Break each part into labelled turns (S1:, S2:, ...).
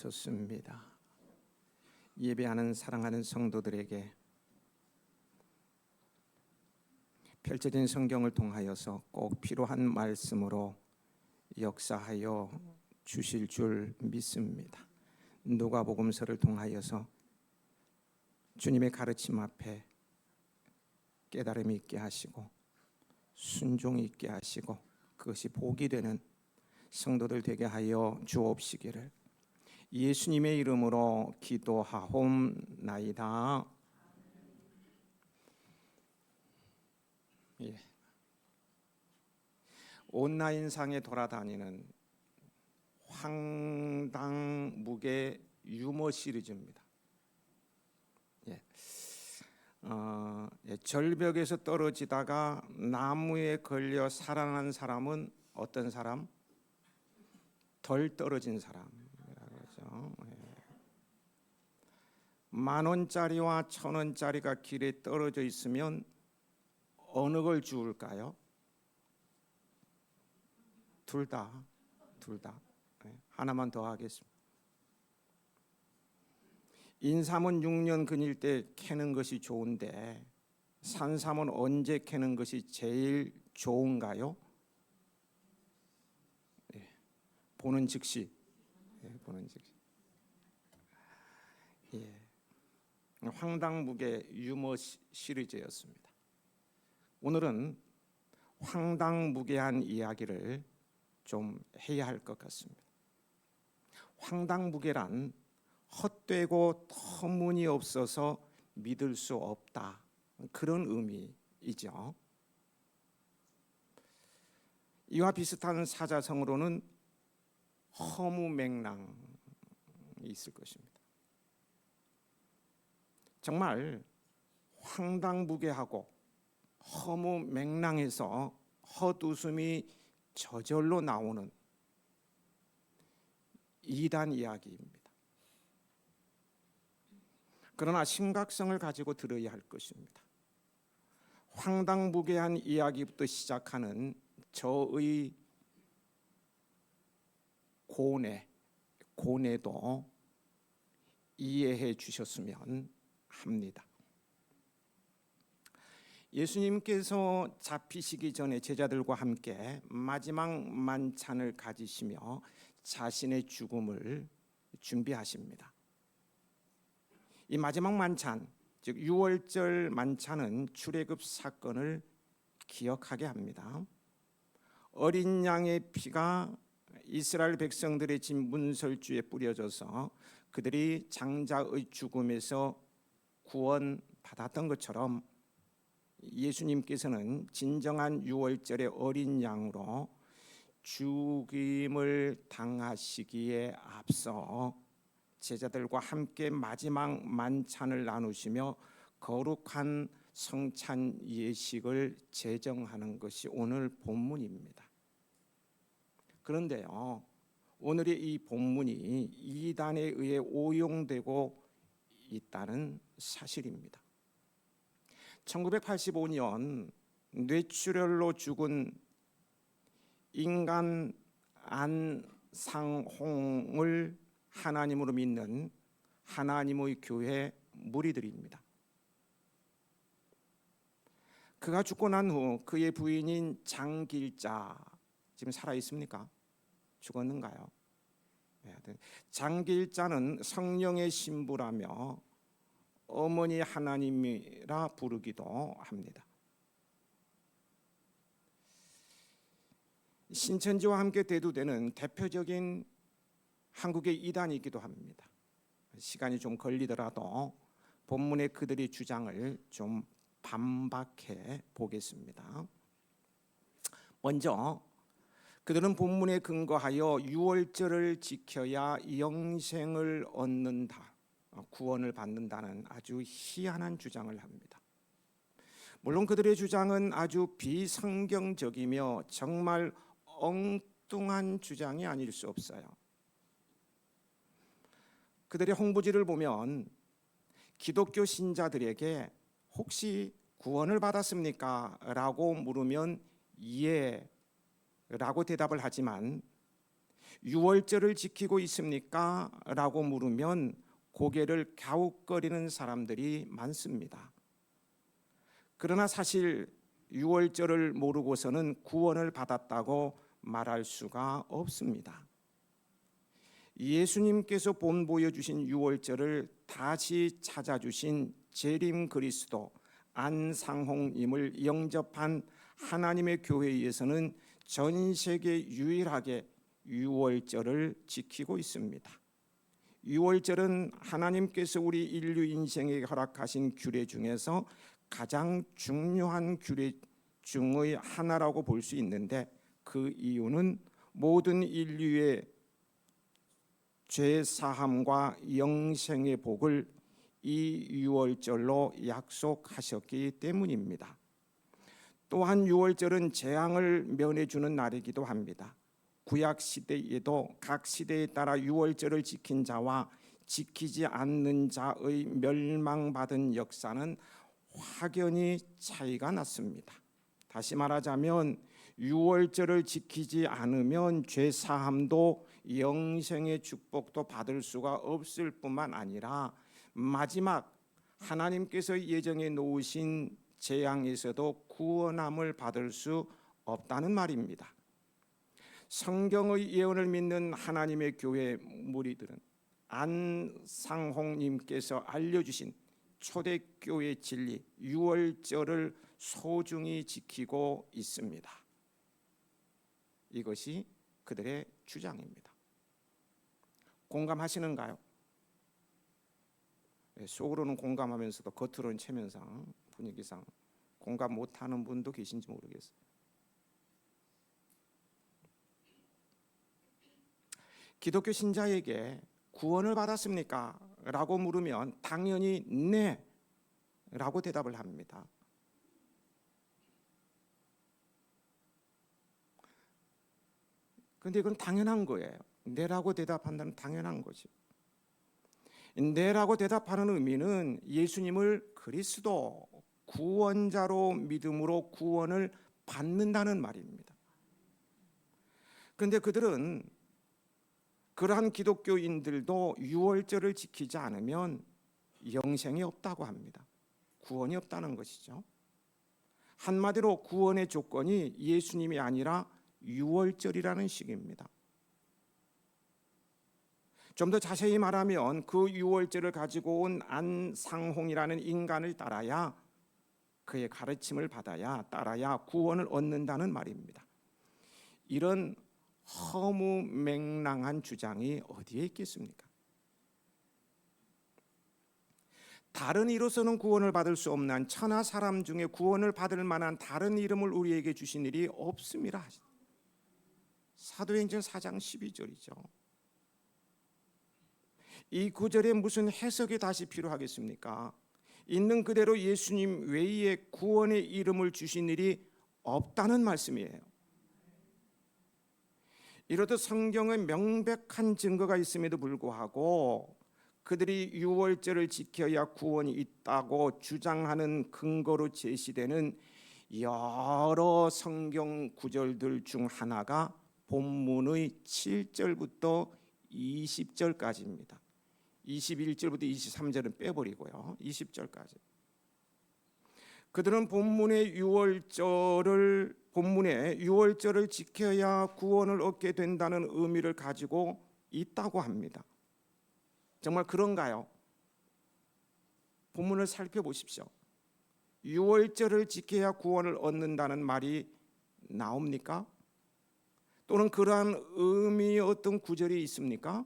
S1: 좋습니다. 예배하는 사랑하는 성도들에게 펼쳐진 성경을 통하여서 꼭 필요한 말씀으로 역사하여 주실 줄 믿습니다. 누가복음서를 통하여서 주님의 가르침 앞에 깨달음이 있게 하시고 순종이 있게 하시고 그것이 복이 되는 성도들 되게 하여 주옵시기를 예수님의 이름으로 기도하옵나이다. 예. 온라인상에 돌아다니는 황당무계 유머 시리즈입니다. 절벽에서 떨어지다가 나무에 걸려 살아난 사람은 어떤 사람? 덜 떨어진 사람이라고 하죠. 10,000원짜리와 1,000원짜리가 길에 떨어져 있으면 어느 걸 주울까요? 둘 다. 하나만 더 하겠습니다. 인삼은 6년 근일 때 캐는 것이 좋은데 산삼은 언제 캐는 것이 제일 좋은가요? 보는 즉시. 황당무계 유머 시리즈였습니다. 오늘은 황당무계한 이야기를 좀 해야 할 것 같습니다. 황당무계란 헛되고 터무니없어서 믿을 수 없다, 그런 의미이죠. 이와 비슷한 사자성어로는 허무맹랑이 있을 것입니다. 정말 황당무계하고 허무맹랑해서 헛웃음이 저절로 나오는 이단 이야기입니다. 그러나 심각성을 가지고 들어야 할 것입니다. 황당무계한 이야기부터 시작하는 저의 고뇌도 이해해 주셨으면 합니다. 예수님께서 잡히시기 전에 제자들과 함께 마지막 만찬을 가지시며 자신의 죽음을 준비하십니다. 이 마지막 만찬, 즉 유월절 만찬은 출애굽 사건을 기억하게 합니다. 어린 양의 피가 이스라엘 백성들의 진 문설주에 뿌려져서 그들이 장자의 죽음에서 구원받았던 것처럼 예수님께서는 진정한 유월절의 어린 양으로 죽임을 당하시기에 앞서 제자들과 함께 마지막 만찬을 나누시며 거룩한 성찬 예식을 제정하는 것이 오늘 본문입니다. 그런데요, 오늘의 이 본문이 이단에 의해 오용되고 있다는 사실입니다. 1985년 뇌출혈로 죽은 인간 안상홍을 하나님으로 믿는 하나님의 교회 무리들입니다. 그가 죽고 난 후 그의 부인인 장길자, 지금 살아 있습니까? 죽었는가요? 장길자는 성령의 신부라며 어머니 하나님이라 부르기도 합니다. 신천지와 함께 대두되는 대표적인 한국의 이단이기도 합니다. 시간이 좀 걸리더라도 본문의 그들의 주장을 좀 반박해 보겠습니다. 먼저 그들은 본문에 근거하여 유월절을 지켜야 영생을 얻는다, 구원을 받는다는 아주 희한한 주장을 합니다. 물론 그들의 주장은 아주 비성경적이며 정말 엉뚱한 주장이 아닐 수 없어요. 그들의 홍보지를 보면 기독교 신자들에게 혹시 구원을 받았습니까? 라고 물으면 예 라고 대답을 하지만 유월절을 지키고 있습니까? 라고 물으면 고개를 갸웃거리는 사람들이 많습니다. 그러나 사실 유월절을 모르고서는 구원을 받았다고 말할 수가 없습니다. 예수님께서 본보여 주신 유월절을 다시 찾아주신 재림 그리스도 안상홍님을 영접한 하나님의 교회에서는 전 세계 유일하게 유월절을 지키고 있습니다. 유월절은 하나님께서 우리 인류 인생에 허락하신 규례 중에서 가장 중요한 규례 중의 하나라고 볼 수 있는데, 그 이유는 모든 인류의 죄 사함과 영생의 복을 이 유월절로 약속하셨기 때문입니다. 또한 유월절은 재앙을 면해주는 날이기도 합니다. 구약 시대에도 각 시대에 따라 유월절을 지킨 자와 지키지 않는 자의 멸망받은 역사는 확연히 차이가 났습니다. 다시 말하자면 유월절을 지키지 않으면 죄 사함도 영생의 축복도 받을 수가 없을 뿐만 아니라 마지막 하나님께서 예정해 놓으신 재앙에서도 구원함을 받을 수 없다는 말입니다. 성경의 예언을 믿는 하나님의 교회 무리들은 안상홍님께서 알려주신 초대교회 진리 유월절을 소중히 지키고 있습니다. 이것이 그들의 주장입니다. 공감하시는가요? 속으로는 공감하면서도 겉으로는 체면상 분위기상 공감 못하는 분도 계신지 모르겠어요. 기독교 신자에게 구원을 받았습니까? 라고 물으면 당연히 네 라고 대답을 합니다. 그런데 이건 당연한 거예요. 네라고 대답한다는 당연한 거지. 네라고 대답하는 의미는 예수님을 그리스도 구원자로 믿음으로 구원을 받는다는 말입니다. 그런데 그들은 그러한 기독교인들도 유월절을 지키지 않으면 영생이 없다고 합니다. 구원이 없다는 것이죠. 한마디로 구원의 조건이 예수님이 아니라 유월절이라는 식입니다. 좀 더 자세히 말하면 그 유월절을 가지고 온 안상홍이라는 인간을 따라야, 그의 가르침을 받아야, 따라야 구원을 얻는다는 말입니다. 이런 허무맹랑한 주장이 어디에 있겠습니까? 다른 이로서는 구원을 받을 수 없는 천하 사람 중에 구원을 받을 만한 다른 이름을 우리에게 주신 일이 없습니다. 사도행전 4장 12절이죠. 이 구절에 무슨 해석이 다시 필요하겠습니까? 있는 그대로 예수님 외에 구원의 이름을 주신 일이 없다는 말씀이에요. 이렇듯 성경에 명백한 증거가 있음에도 불구하고 그들이 유월절을 지켜야 구원이 있다고 주장하는 근거로 제시되는 여러 성경 구절들 중 하나가 본문의 7절부터 20절까지입니다. 21절부터 23절은 빼버리고요. 20절까지. 그들은 본문의 유월절을 지켜야 구원을 얻게 된다는 의미를 가지고 있다고 합니다. 정말 그런가요? 본문을 살펴보십시오. 유월절을 지켜야 구원을 얻는다는 말이 나옵니까? 또는 그러한 의미의 어떤 구절이 있습니까?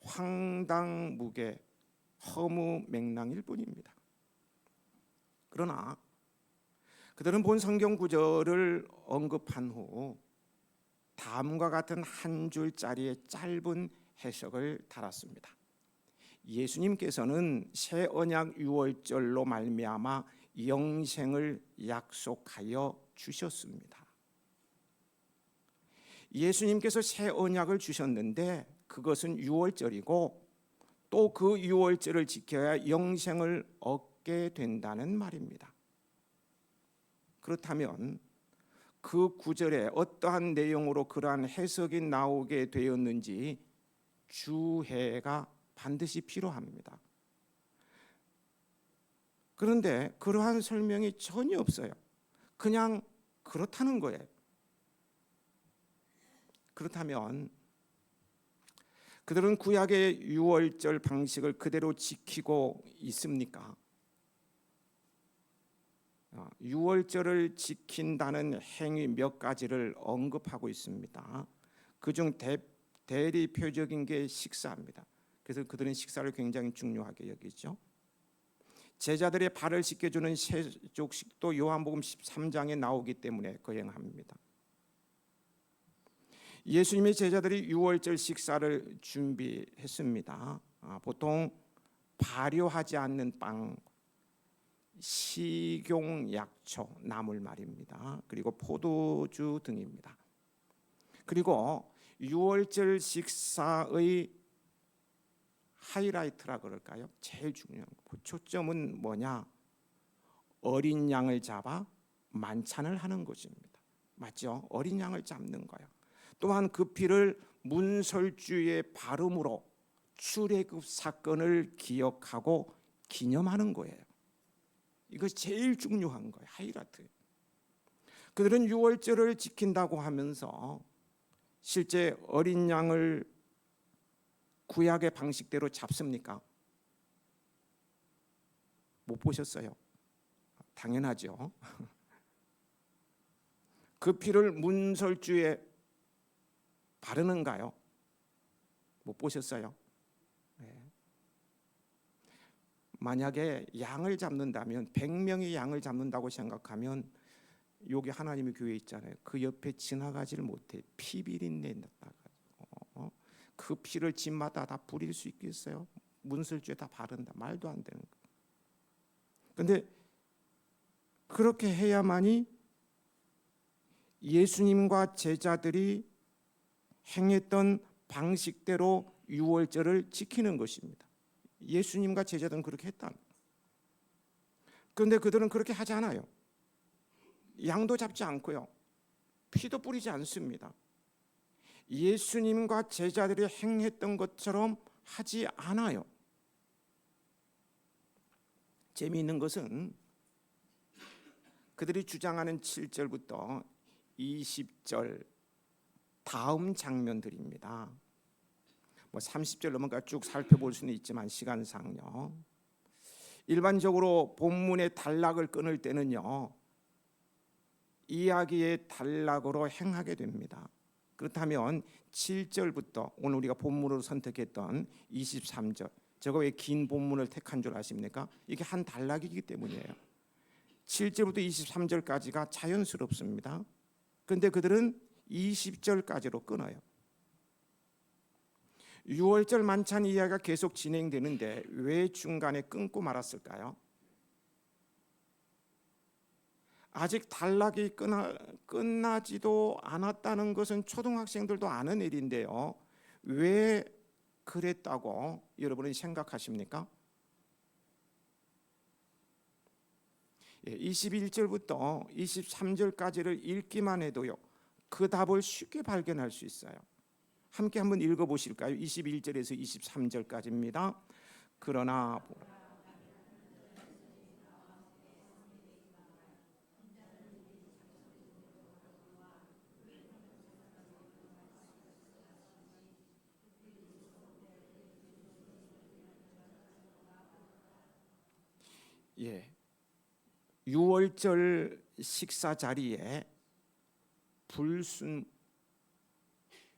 S1: 황당무계, 허무맹랑일 뿐입니다. 그러나 그들은 본 성경 구절을 언급한 후 다음과 같은 한 줄짜리의 짧은 해석을 달았습니다. 예수님께서는 새 언약 유월절로 말미암아 영생을 약속하여 주셨습니다. 예수님께서 새 언약을 주셨는데 그것은 유월절이고 또 그 유월절을 지켜야 영생을 얻게 된다는 말입니다. 그렇다면 그 구절에 어떠한 내용으로 그러한 해석이 나오게 되었는지 주해가 반드시 필요합니다. 그런데 그러한 설명이 전혀 없어요. 그냥 그렇다는 거예요. 그렇다면 그들은 구약의 유월절 방식을 그대로 지키고 있습니까? 유월절을 지킨다는 행위 몇 가지를 언급하고 있습니다. 그중 대리표적인 게 식사입니다. 그래서 그들은 식사를 굉장히 중요하게 여기죠. 제자들의 발을 씻겨주는 세족식도 요한복음 13장에 나오기 때문에 거행합니다. 예수님의 제자들이 유월절 식사를 준비했습니다. 보통 발효하지 않는 빵, 식용약초, 나물 말입니다. 그리고 포도주 등입니다. 그리고 유월절 식사의 하이라이트라 그럴까요? 제일 중요한 초점은 뭐냐? 어린 양을 잡아 만찬을 하는 것입니다. 맞죠? 어린 양을 잡는 거예요. 또한 그 피를 문설주의 발음으로 출애굽 사건을 기억하고 기념하는 거예요. 이것이 제일 중요한 거예요. 하이라이트. 그들은 유월절을 지킨다고 하면서 실제 어린 양을 구약의 방식대로 잡습니까? 못 보셨어요? 당연하죠. 그 피를 문설주에 바르는가요? 못 보셨어요? 네. 만약에 양을 잡는다면 100명의 양을 잡는다고 생각하면 여기 하나님의 교회 있잖아요. 그 옆에 지나가지를 못해. 피비린내 났다가 그 피를 집마다 다 뿌릴 수 있겠어요? 문설주에 다 바른다. 말도 안 되는 거. 그런데 그렇게 해야만이 예수님과 제자들이 행했던 방식대로 유월절을 지키는 것입니다. 예수님과 제자들은 그렇게 했다. 그런데 그들은 그렇게 하지 않아요. 양도 잡지 않고요. 피도 뿌리지 않습니다. 예수님과 제자들이 행했던 것처럼 하지 않아요. 재미있는 것은 그들이 주장하는 7절부터 20절 다음 장면들입니다. 30절 넘어가 쭉 살펴볼 수는 있지만 시간상요. 일반적으로 본문의 단락을 끊을 때는요. 이야기의 단락으로 행하게 됩니다. 그렇다면 7절부터 오늘 우리가 본문으로 선택했던 23절, 저거 왜 긴 본문을 택한 줄 아십니까? 이게 한 단락이기 때문이에요. 7절부터 23절까지가 자연스럽습니다. 그런데 그들은 20절까지로 끊어요. 6월절 만찬 이야기가 계속 진행되는데 왜 중간에 끊고 말았을까요? 아직 단락이 끝나지도 않았다는 것은 초등학생들도 아는 일인데요. 왜 그랬다고 여러분은 생각하십니까? 21절부터 23절까지를 읽기만 해도요. 그 답을 쉽게 발견할 수 있어요. 함께 한번 읽어보실까요? 21절에서 23절까지입니다. 그러나 유월절 식사 자리에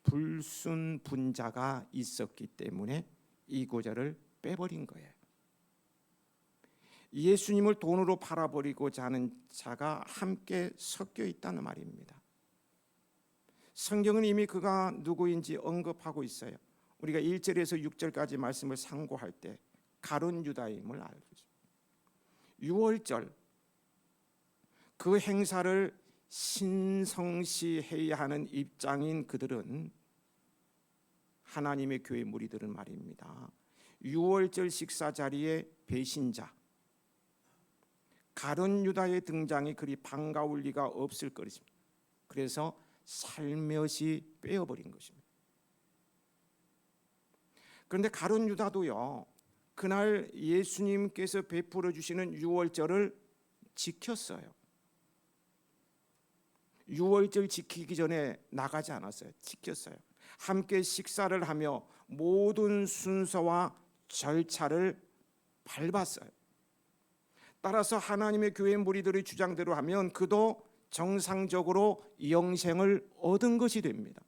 S1: 불순분자가 있었기 때문에 이 구절을 빼버린 거예요. 예수님을 돈으로 팔아버리고자 하는 자가 함께 섞여 있다는 말입니다. 성경은 이미 그가 누구인지 언급하고 있어요. 우리가 1절에서 6절까지 말씀을 상고할 때 가룟 유다임을 알죠. 유월절 그 행사를 신성시해야 하는 입장인 그들은 하나님의 교회 무리들은 말입니다. 유월절 식사 자리에 배신자 가룟 유다의 등장이 그리 반가울 리가 없을 것입니다. 그래서 살며시 빼어버린 것입니다. 그런데 가룟 유다도요, 그날 예수님께서 베풀어 주시는 유월절을 지켰어요. 유월절 지키기 전에 나가지 않았어요. 지켰어요. 함께 식사를 하며 모든 순서와 절차를 밟았어요. 따라서 하나님의 교회 무리들의 주장대로 하면 그도 정상적으로 영생을 얻은 것이 됩니다.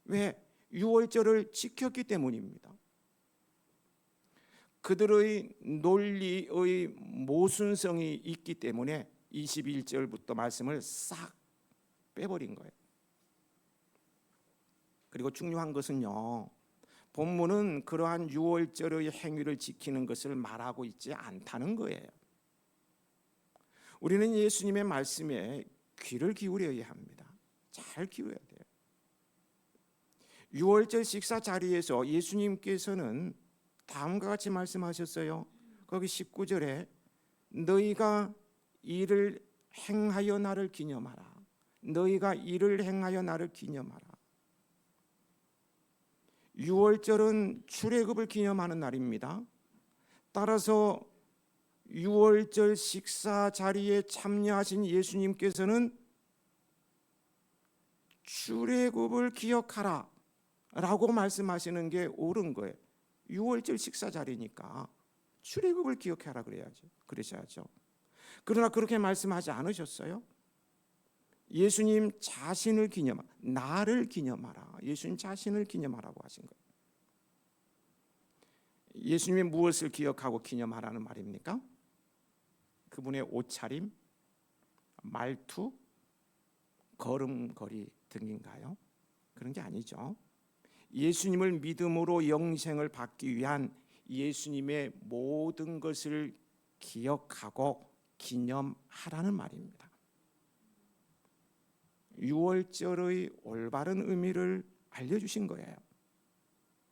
S1: 왜? 유월절을 지켰기 때문입니다. 그들의 논리의 모순성이 있기 때문에 21절부터 말씀을 싹 빼버린 거예요. 그리고 중요한 것은요, 본문은 그러한 유월절의 행위를 지키는 것을 말하고 있지 않다는 거예요. 우리는 예수님의 말씀에 귀를 기울여야 합니다. 잘 기울여야 돼요. 유월절 식사 자리에서 예수님께서는 다음과 같이 말씀하셨어요. 거기 19절에 너희가 이를 행하여 나를 기념하라. 너희가 이를 행하여 나를 기념하라. 유월절은 출애굽을 기념하는 날입니다. 따라서 유월절 식사 자리에 참여하신 예수님께서는 출애굽을 기억하라 라고 말씀하시는 게 옳은 거예요. 유월절 식사 자리니까 출애굽을 기억하라 그러셔야죠. 그러나 그렇게 말씀하지 않으셨어요. 예수님 자신을 기념하라, 나를 기념하라. 예수님 자신을 기념하라고 하신 거예요. 예수님이 무엇을 기억하고 기념하라는 말입니까? 그분의 옷차림, 말투, 걸음걸이 등인가요? 그런 게 아니죠. 예수님을 믿음으로 영생을 받기 위한 예수님의 모든 것을 기억하고 기념하라는 말입니다. 유월절의 올바른 의미를 알려주신 거예요.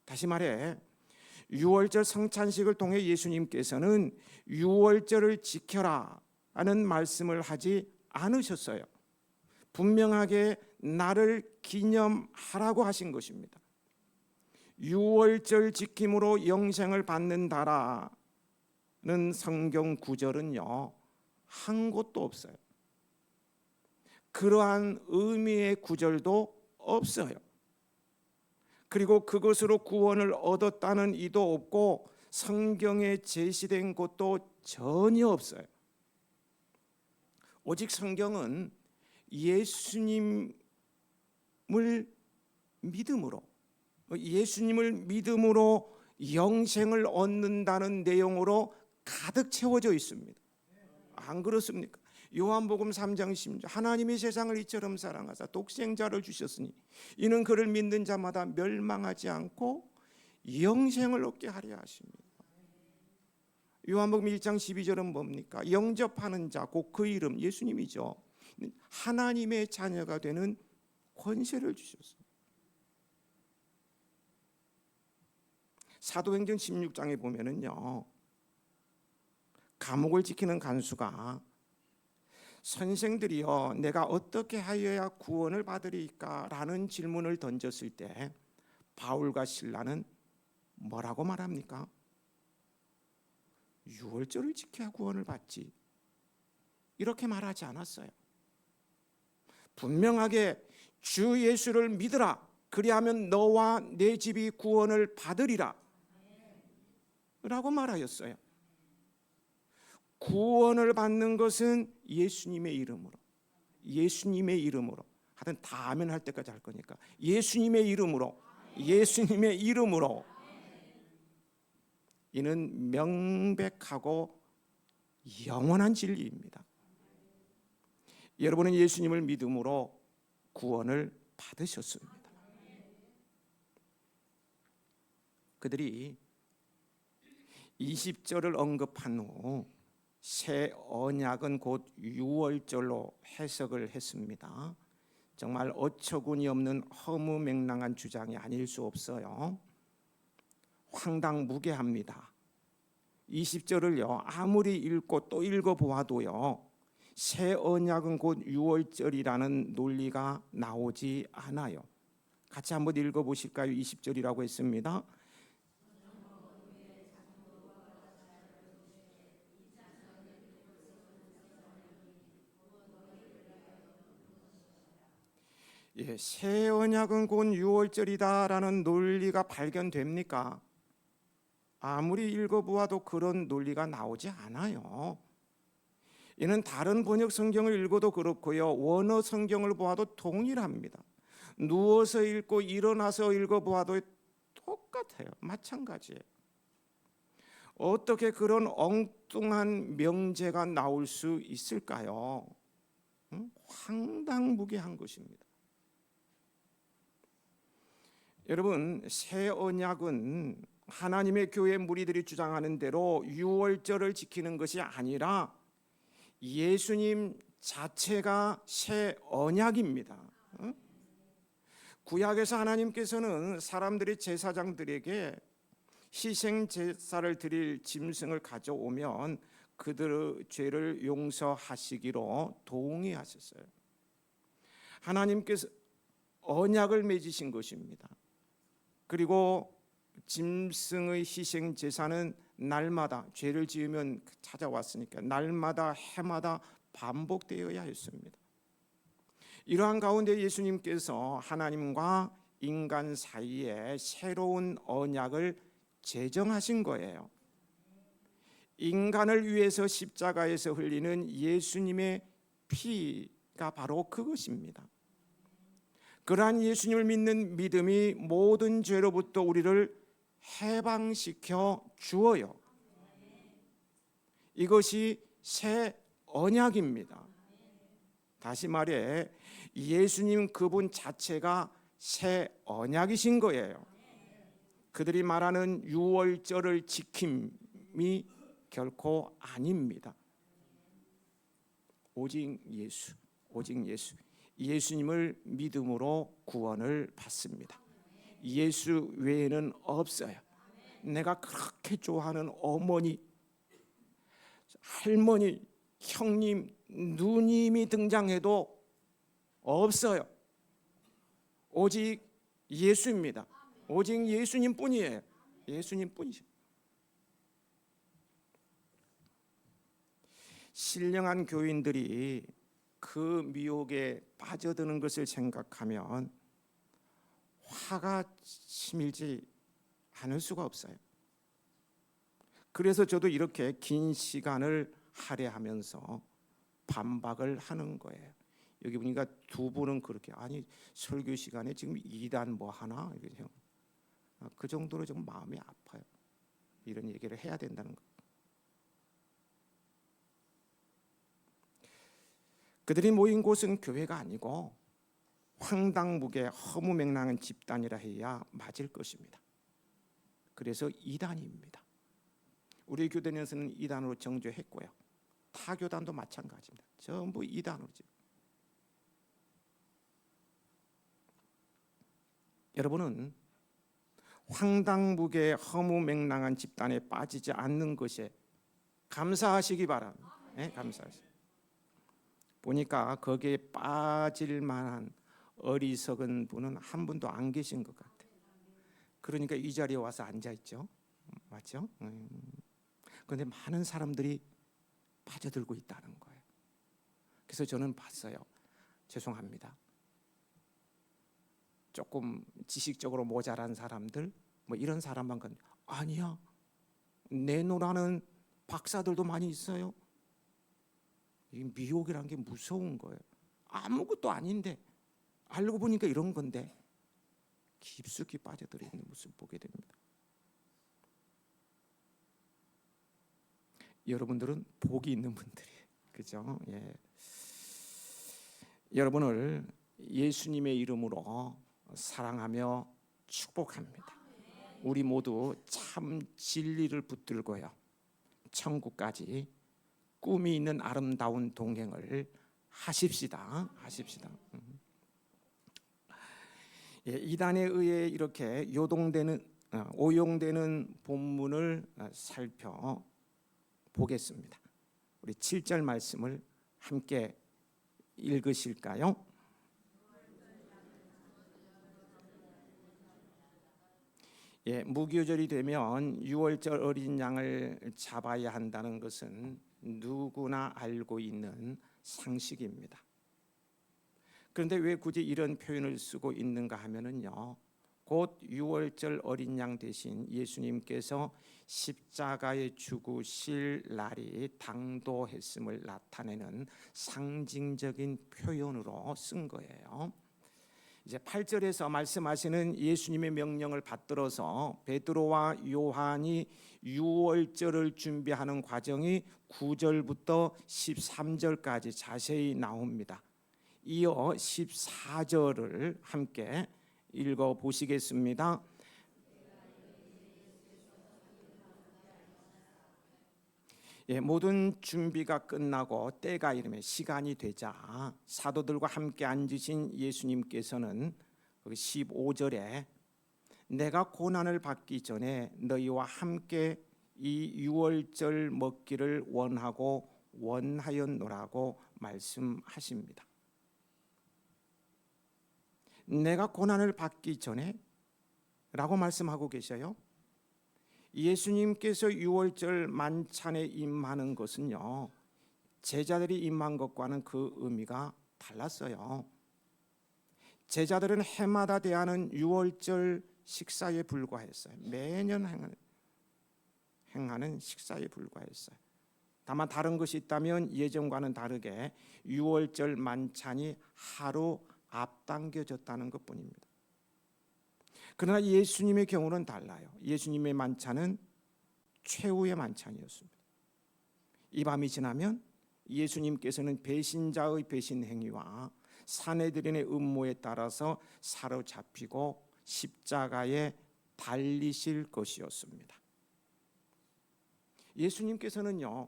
S1: 다시 말해 유월절 성찬식을 통해 예수님께서는 유월절을 지켜라 하는 말씀을 하지 않으셨어요. 분명하게 나를 기념하라고 하신 것입니다. 유월절 지킴으로 영생을 받는다라는 성경 구절은요, 한 곳도 없어요. 그러한 의미의 구절도 없어요. 그리고 그것으로 구원을 얻었다는 이도 없고 성경에 제시된 곳도 전혀 없어요. 오직 성경은 예수님을 믿음으로 영생을 얻는다는 내용으로 가득 채워져 있습니다. 안 그렇습니까? 요한복음 3장 10절 하나님이 세상을 이처럼 사랑하사 독생자를 주셨으니 이는 그를 믿는 자마다 멸망하지 않고 영생을 얻게 하려 하십니다. 요한복음 1장 12절은 뭡니까? 영접하는 자 곧 그 이름 예수님이죠. 하나님의 자녀가 되는 권세를 주셨어요. 사도행전 16장에 보면은요, 감옥을 지키는 간수가 선생들이여 내가 어떻게 하여야 구원을 받으리까? 라는 질문을 던졌을 때 바울과 실라는 뭐라고 말합니까? 유월절을 지켜야 구원을 받지, 이렇게 말하지 않았어요. 분명하게 주 예수를 믿으라, 그리하면 너와 내 집이 구원을 받으리라 라고 말하였어요. 구원을 받는 것은 예수님의 이름으로, 하여튼 다 아멘 할 때까지 할 거니까 예수님의 이름으로, 이는 명백하고 영원한 진리입니다. 여러분은 예수님을 믿음으로 구원을 받으셨습니다. 그들이 20절을 언급한 후 새 언약은 곧 유월절로 해석을 했습니다. 정말 어처구니 없는 허무맹랑한 주장이 아닐 수 없어요. 황당무계합니다. 20절을요 아무리 읽고 또 읽어보아도요 새 언약은 곧 유월절이라는 논리가 나오지 않아요. 같이 한번 읽어보실까요? 20절이라고 했습니다. 예, 새 언약은 곧 유월절이다라는 논리가 발견됩니까? 아무리 읽어보아도 그런 논리가 나오지 않아요. 이는 다른 번역 성경을 읽어도 그렇고요, 원어 성경을 보아도 동일합니다. 누워서 읽고 일어나서 읽어보아도 똑같아요. 마찬가지예요. 어떻게 그런 엉뚱한 명제가 나올 수 있을까요? 황당무계한 것입니다. 여러분, 새 언약은 하나님의 교회 무리들이 주장하는 대로 유월절을 지키는 것이 아니라 예수님 자체가 새 언약입니다. 구약에서 하나님께서는 사람들이 제사장들에게 희생 제사를 드릴 짐승을 가져오면 그들의 죄를 용서하시기로 동의하셨어요. 하나님께서 언약을 맺으신 것입니다. 그리고 짐승의 희생 제사는 날마다 죄를 지으면 찾아왔으니까 날마다 해마다 반복되어야 했습니다. 이러한 가운데 예수님께서 하나님과 인간 사이에 새로운 언약을 제정하신 거예요. 인간을 위해서 십자가에서 흘리는 예수님의 피가 바로 그것입니다. 그러한 예수님을 믿는 믿음이 모든 죄로부터 우리를 해방시켜 주어요. 이것이 새 언약입니다. 다시 말해 예수님 그분 자체가 새 언약이신 거예요. 그들이 말하는 유월절을 지킴이 결코 아닙니다. 오직 예수, 오직 예수. 예수님을 믿음으로 구원을 받습니다. 예수 외에는 없어요. 내가 그렇게 좋아하는 어머니, 할머니, 형님, 누님이 등장해도 없어요. 오직 예수입니다. 오직 예수님 뿐이에요. 예수님 뿐이죠. 신령한 교인들이 그 미혹에 빠져드는 것을 생각하면 화가 치밀지 않을 수가 없어요. 그래서 저도 이렇게 긴 시간을 할애하면서 반박을 하는 거예요. 여기 보니까 두 분은 그렇게 아니 설교 시간에 지금 이단 뭐 하나 이러죠. 그 정도로 좀 마음이 아파요. 이런 얘기를 해야 된다는 거. 그들이 모인 곳은 교회가 아니고 황당무계 허무맹랑한 집단이라 해야 맞을 것입니다. 그래서 이단입니다. 우리 교단에서는 이단으로 정죄했고요. 타 교단도 마찬가지입니다. 전부 이단으로죠. 여러분은 황당무계 허무맹랑한 집단에 빠지지 않는 것에 감사하시기 바랍니다. 네, 감사하시기. 보니까 거기에 빠질 만한 어리석은 분은 한 분도 안 계신 것 같아요. 그러니까 이 자리에 와서 앉아 있죠. 맞죠? 그런데 많은 사람들이 빠져들고 있다는 거예요. 그래서 저는 봤어요. 죄송합니다. 조금 지식적으로 모자란 사람들, 뭐 이런 사람만 건 아니야. 내노라는 박사들도 많이 있어요. 이 미혹이라는 게 무서운 거예요. 아무것도 아닌데 알고 보니까 이런 건데 깊숙이 빠져들어 있는 모습을 보게 됩니다. 여러분들은 복이 있는 분들이에요. 그죠? 예. 여러분을 예수님의 이름으로 사랑하며 축복합니다. 우리 모두 참 진리를 붙들고요. 천국까지 꿈이 있는 아름다운 동행을 하십시다. 예, 이단에 의해 이렇게 오용되는 본문을 살펴보겠습니다. 우리 7절 말씀을 함께 읽으실까요? 무교절이 되면 유월절 어린 양을 잡아야 한다는 것은 누구나 알고 있는 상식입니다. 그런데 왜 굳이 이런 표현을 쓰고 있는가 하면은요, 곧 유월절 어린 양 대신 예수님께서 십자가에 죽으실 날이 당도했음을 나타내는 상징적인 표현으로 쓴 거예요. 이제 8절에서 말씀하시는 예수님의 명령을 받들어서 베드로와 요한이 유월절을 준비하는 과정이 9절부터 13절까지 자세히 나옵니다. 이어 14절을 함께 읽어 보시겠습니다. 모든 준비가 끝나고 때가 이르며 시간이 되자 사도들과 함께 앉으신 예수님께서는 15절에 내가 고난을 받기 전에 너희와 함께 이 유월절 먹기를 원하였노라고 말씀하십니다. 내가 고난을 받기 전에 라고 말씀하고 계셔요. 예수님께서 유월절 만찬에 임하는 것은요, 제자들이 임한 것과는 그 의미가 달랐어요. 제자들은 해마다 대하는 유월절 식사에 불과했어요. 매년 행하는 식사에 불과했어요. 다만 다른 것이 있다면 예전과는 다르게 유월절 만찬이 하루 앞당겨졌다는 것뿐입니다. 그러나 예수님의 경우는 달라요. 예수님의 만찬은 최후의 만찬이었습니다. 이 밤이 지나면 예수님께서는 배신자의 배신 행위와 사내들인의 음모에 따라서 사로잡히고 십자가에 달리실 것이었습니다. 예수님께서는요,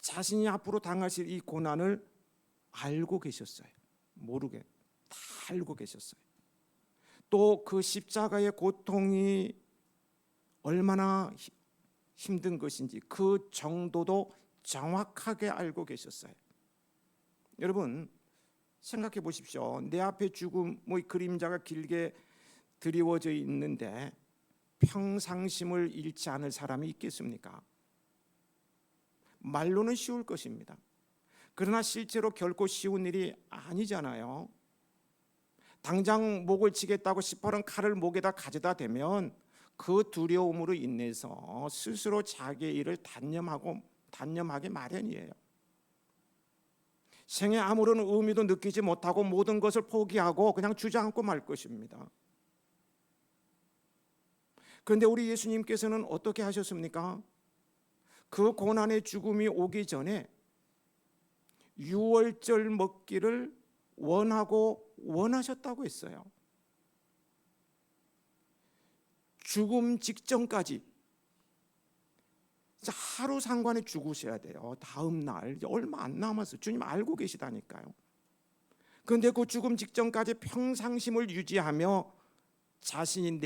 S1: 자신이 앞으로 당하실 이 고난을 알고 계셨어요. 모르게 다 알고 계셨어요. 또 그 십자가의 고통이 얼마나 힘든 것인지 그 정도도 정확하게 알고 계셨어요. 여러분 생각해 보십시오. 내 앞에 죽음의 그림자가 길게 드리워져 있는데 평상심을 잃지 않을 사람이 있겠습니까? 말로는 쉬울 것입니다. 그러나 실제로 결코 쉬운 일이 아니잖아요. 당장 목을 치겠다고 시퍼런 칼을 목에다 가져다 대면 그 두려움으로 인해서 스스로 자기의 일을 단념하기 마련이에요. 생에 아무런 의미도 느끼지 못하고 모든 것을 포기하고 그냥 주저앉고 말 것입니다. 그런데 우리 예수님께서는 어떻게 하셨습니까? 그 고난의 죽음이 오기 전에 유월절 먹기를 원하셨다고 했어요. 죽음 직전까지 하루 상관에 죽으셔야 돼요. 다음 날 이제 얼마 안 남았어요. 주님 알고 계시다니까요. 그런데 그 죽음 직전까지 평상심을 유지하며 자신이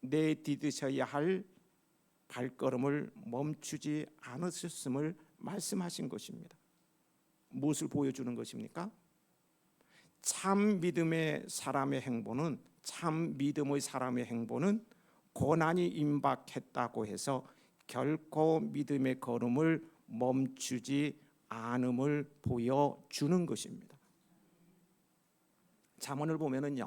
S1: 내디디셔야 할 발걸음을 멈추지 않으셨음을 말씀하신 것입니다. 무엇을 보여주는 것입니까? 참 믿음의 사람의 행보는 고난이 임박했다고 해서 결코 믿음의 걸음을 멈추지 않음을 보여주는 것입니다. 잠언을 보면은요,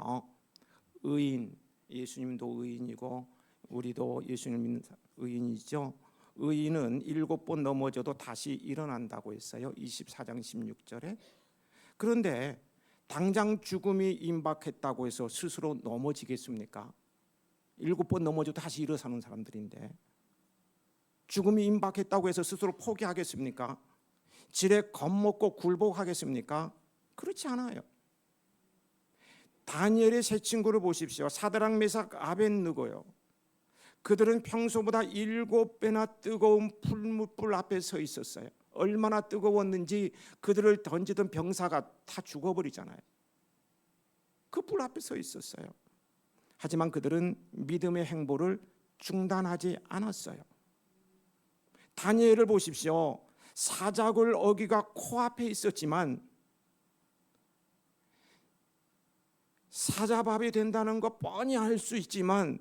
S1: 의인, 예수님도 의인이고 우리도 예수님 믿는 의인이죠. 의인은 7번 넘어져도 다시 일어난다고 했어요. 24장 16절에. 그런데 당장 죽음이 임박했다고 해서 스스로 넘어지겠습니까? 7번 넘어져도 다시 일어서는 사람들인데 죽음이 임박했다고 해서 스스로 포기하겠습니까? 지레 겁먹고 굴복하겠습니까? 그렇지 않아요. 다니엘의 세 친구를 보십시오. 사드락, 메삭, 아벳느고요. 그들은 평소보다 7배나 뜨거운 풀무불 앞에 서 있었어요. 얼마나 뜨거웠는지 그들을 던지던 병사가 다 죽어버리잖아요. 그 불 앞에 서 있었어요. 하지만 그들은 믿음의 행보를 중단하지 않았어요. 다니엘을 보십시오. 사작을 어기가 코앞에 있었지만 사자밥이 된다는 거 뻔히 알 수 있지만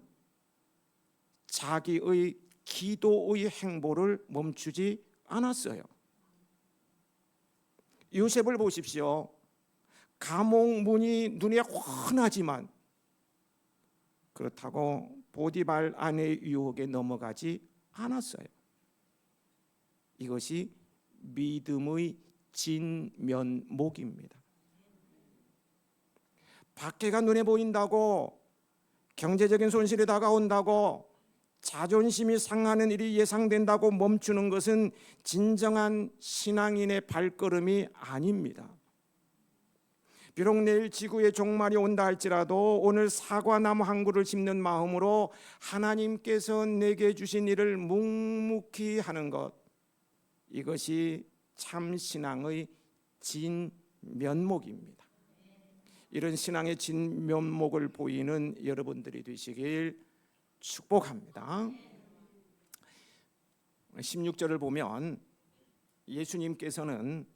S1: 자기의 기도의 행보를 멈추지 않았어요. 요셉을 보십시오. 감옥 문이 눈에 훤하지만 그렇다고 보디발 아내의 유혹에 넘어가지 않았어요. 이것이 믿음의 진면목입니다. 박해가 눈에 보인다고, 경제적인 손실이 다가온다고, 자존심이 상하는 일이 예상된다고 멈추는 것은 진정한 신앙인의 발걸음이 아닙니다. 비록 내일 지구의 종말이 온다 할지라도 오늘 사과나무 한 그루를 심는 마음으로 하나님께서 내게 주신 일을 묵묵히 하는 것, 이것이 참 신앙의 진면목입니다. 이런 신앙의 진면목을 보이는 여러분들이 되시길 축복합니다. 16절을 보면 예수님께서는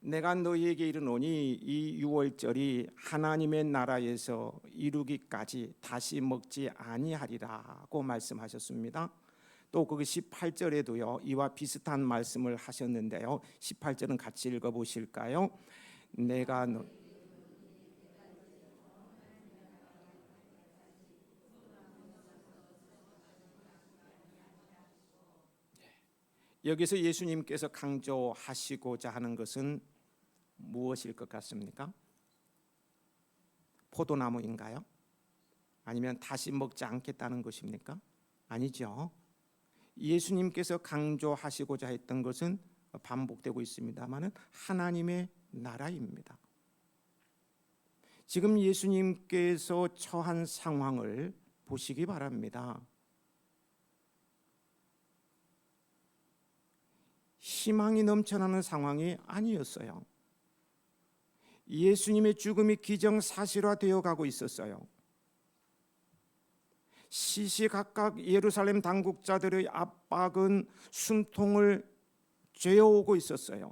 S1: 내가 너희에게 이르노니 이 유월절이 하나님의 나라에서 이루기까지 다시 먹지 아니하리라고 말씀하셨습니다. 또 거기 18절에도요 이와 비슷한 말씀을 하셨는데요. 18절은 같이 읽어보실까요? 내가 여기서 예수님께서 강조하시고자 하는 것은 무엇일 것 같습니까? 포도나무인가요? 아니면 다시 먹지 않겠다는 것입니까? 아니죠. 예수님께서 강조하시고자 했던 것은 반복되고 있습니다만은 하나님의 나라입니다. 지금 예수님께서 처한 상황을 보시기 바랍니다. 희망이 넘쳐나는 상황이 아니었어요. 예수님의 죽음이 기정사실화되어 가고 있었어요. 시시각각 예루살렘 당국자들의 압박은 숨통을 죄어오고 있었어요.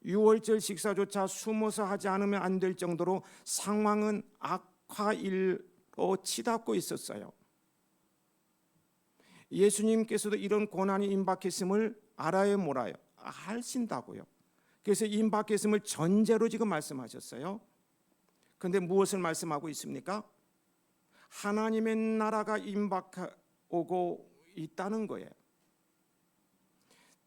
S1: 유월절 식사조차 숨어서 하지 않으면 안 될 정도로 상황은 악화일로 치닫고 있었어요. 예수님께서도 이런 고난이 임박했음을 알아요, 몰아요? 아신다고요. 그래서 임박했음을 전제로 지금 말씀하셨어요. 그런데 무엇을 말씀하고 있습니까? 하나님의 나라가 임박하고 있다는 거예요.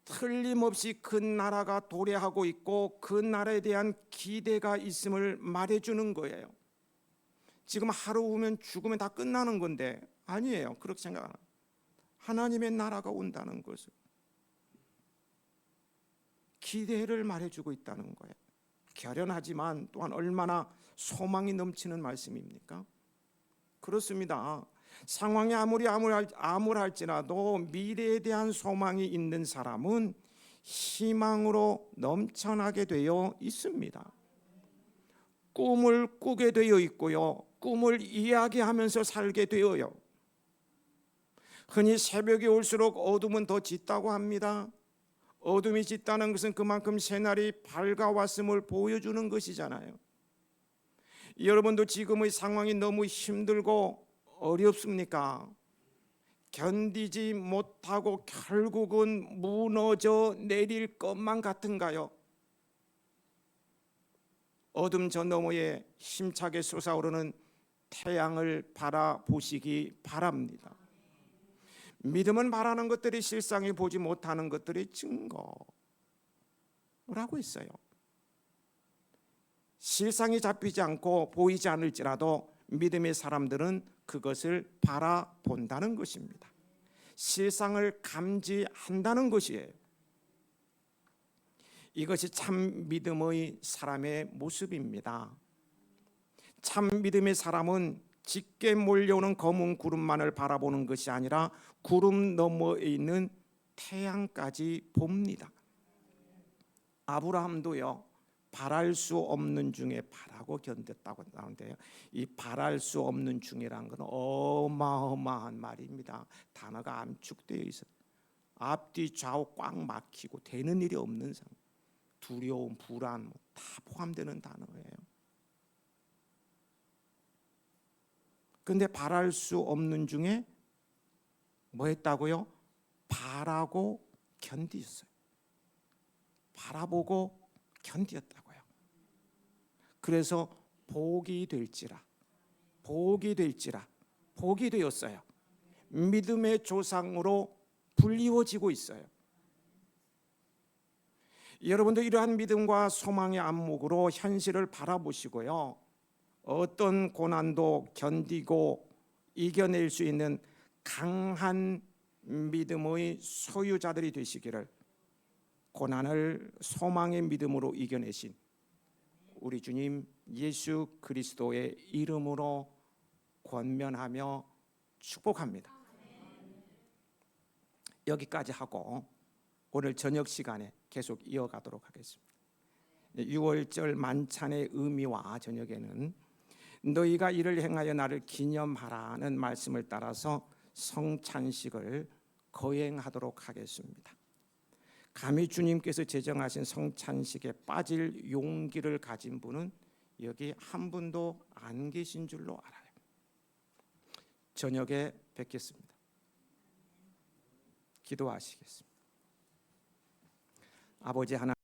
S1: 틀림없이 그 나라가 도래하고 있고 그 나라에 대한 기대가 있음을 말해주는 거예요. 지금 하루 후면 죽으면 다 끝나는 건데 아니에요. 그렇게 생각 안 해요. 하나님의 나라가 온다는 것을 기대를 말해주고 있다는 거예요. 결연하지만 또한 얼마나 소망이 넘치는 말씀입니까? 그렇습니다. 상황이 아무리 암울할지라도 미래에 대한 소망이 있는 사람은 희망으로 넘쳐나게 되어 있습니다. 꿈을 꾸게 되어 있고요. 꿈을 이야기하면서 살게 되어요. 흔히 새벽이 올수록 어둠은 더 짙다고 합니다. 어둠이 짙다는 것은 그만큼 새날이 밝아왔음을 보여주는 것이잖아요. 여러분도 지금의 상황이 너무 힘들고 어렵습니까? 견디지 못하고 결국은 무너져 내릴 것만 같은가요? 어둠 저 너머에 힘차게 솟아오르는 태양을 바라보시기 바랍니다. 믿음은 바라는 것들이 실상에 보지 못하는 것들의 증거라고 했어요. 실상이 잡히지 않고 보이지 않을지라도 믿음의 사람들은 그것을 바라본다는 것입니다. 실상을 감지한다는 것이에요. 이것이 참 믿음의 사람의 모습입니다. 참 믿음의 사람은 짙게 몰려오는 검은 구름만을 바라보는 것이 아니라 구름 너머에 있는 태양까지 봅니다. 아브라함도요, 바랄 수 없는 중에 바라고 견뎠다고 나오는데요, 이 바랄 수 없는 중이라는 건 어마어마한 말입니다. 단어가 암축되어 있어요. 앞뒤 좌우 꽉 막히고 되는 일이 없는 상황, 두려움, 불안 다 포함되는 단어예요. 그런데 바랄 수 없는 중에 뭐 했다고요? 바라고 견디었어요. 바라보고 견디었다고요. 그래서 복이 될지라, 복이 될지라, 복이 되었어요. 믿음의 조상으로 불리워지고 있어요. 여러분도 이러한 믿음과 소망의 안목으로 현실을 바라보시고요, 어떤 고난도 견디고 이겨낼 수 있는 강한 믿음의 소유자들이 되시기를, 고난을 소망의 믿음으로 이겨내신 우리 주님 예수 그리스도의 이름으로 권면하며 축복합니다. 여기까지 하고 오늘 저녁 시간에 계속 이어가도록 하겠습니다. 6월절 만찬의 의미와 저녁에는 너희가 이를 행하여 나를 기념하라는 말씀을 따라서 성찬식을 거행하도록 하겠습니다. 감히 주님께서 제정하신 성찬식에 빠질 용기를 가진 분은 여기 한 분도 안 계신 줄로 알아요. 저녁에 뵙겠습니다. 기도하시겠습니다. 아버지 하나님,